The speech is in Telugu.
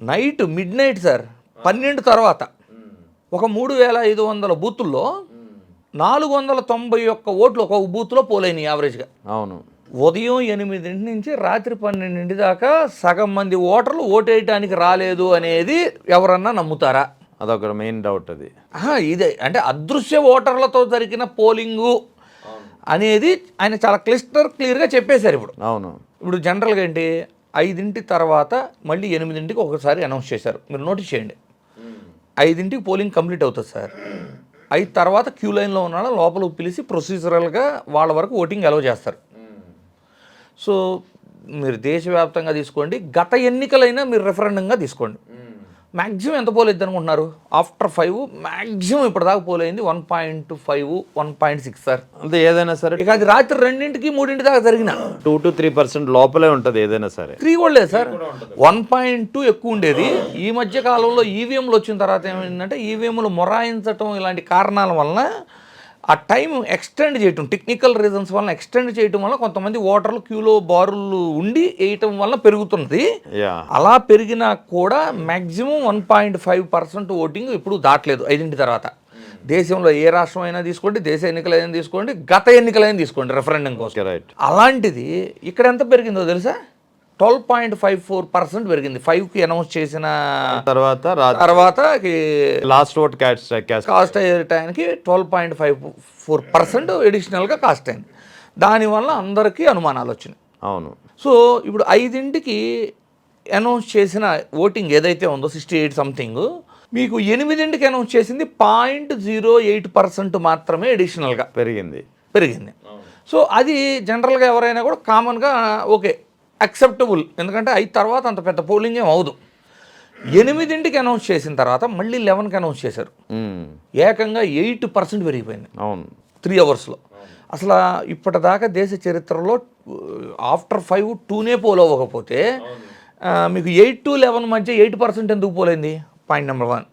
నైట్ మిడ్ నైట్ సార్ 12 తర్వాత ఒక 3500 బూతుల్లో 491 ఓట్లు ఒక బూత్లో పోలేని యావరేజ్గా. అవును. ఉదయం 8 నుంచి రాత్రి 12 దాకా సగం మంది ఓటర్లు ఓటేయడానికి రాలేదు అనేది ఎవరన్నా నమ్ముతారా? అదొక మెయిన్ డౌట్ అది. ఇదే అంటే అదృశ్య ఓటర్లతో జరిగిన పోలింగు అనేది ఆయన చాలా క్లియర్గా చెప్పేశారు. ఇప్పుడు జనరల్గా ఏంటి 5 తర్వాత మళ్ళీ 8 ఒకసారి అనౌన్స్ చేశారు. మీరు నోటీస్ చేయండి. 5 పోలింగ్ కంప్లీట్ అవుతుంది సార్. 5 తర్వాత క్యూ లైన్లో ఉన్న లోపలికి పిలిచి ప్రొసీజరల్గా వాళ్ళ వరకు ఓటింగ్ అలౌ చేస్తారు. సో మీరు దేశవ్యాప్తంగా తీసుకోండి, గత ఎన్నికలైనా మీరు రెఫరెండంగా తీసుకోండి, మ్యాక్సిమం ఎంత పోలేదు అనుకుంటున్నారు? ఆఫ్టర్ 5 మ్యాక్సిమం ఇప్పటిదాకా పోలేంది 1.5, 1.6 సార్. అంటే ఏదైనా సరే ఇక అది రాత్రి 2, 3 దాకా జరిగిన 2 to 3% లోపలే ఉంటుంది. ఏదైనా సరే 3 కూడా లేదు సార్, 1.2 ఎక్కువ ఉండేది. ఈ మధ్య కాలంలో ఈవీఎంలు వచ్చిన తర్వాత ఏమైందంటే ఈవీఎంలు మొరాయించటం ఇలాంటి కారణాల వలన ఆ టైం ఎక్స్టెండ్ చేయటం, టెక్నికల్ రీజన్స్ వలన ఎక్స్టెండ్ చేయటం వల్ల కొంతమంది ఓటర్లు క్యూలో బారులు ఉండి వేయటం వల్ల పెరుగుతున్నది. అలా పెరిగినా కూడా మ్యాక్సిమం 1.5% ఓటింగ్ ఇప్పుడు దాటలేదు 5 తర్వాత. దేశంలో ఏ రాష్ట్రం అయినా తీసుకోండి, దేశ ఎన్నికలైనా తీసుకోండి, గత ఎన్నికలైనా తీసుకోండి రెఫరెండం కోసం. అలాంటిది ఇక్కడ ఎంత పెరిగిందో తెలుసా? 12.54% పెరిగింది. 5కి అనౌన్స్ చేసిన తర్వాత లాస్ట్ ఓట్ కాస్ట్ అయ్యేటానికి 12.54% ఎడిషనల్గా కాస్ట్ అయింది. దానివల్ల అందరికీ అనుమానాలు వచ్చినాయి. అవును. సో ఇప్పుడు 5కి అనౌన్స్ చేసిన ఓటింగ్ ఏదైతే ఉందో 68 సంథింగ్, మీకు 8కి అనౌన్స్ చేసింది 0.08% మాత్రమే ఎడిషనల్గా పెరిగింది. సో అది జనరల్గా ఎవరైనా కూడా కామన్గా ఓకే యాక్సెప్టబుల్, ఎందుకంటే 5 తర్వాత అంత పెద్ద పోలింగ్ ఏం అవదు. 8కి అనౌన్స్ చేసిన తర్వాత మళ్ళీ 11కి అనౌన్స్ చేశారు. ఏకంగా 8% పెరిగిపోయింది 3 అవర్స్లో. అసలు ఇప్పటిదాకా దేశ చరిత్రలో ఆఫ్టర్ 5 2నే పోల్ అవ్వకపోతే మీకు 8 to 11 మధ్య 8% ఎందుకు పోలేంది? Point number 1.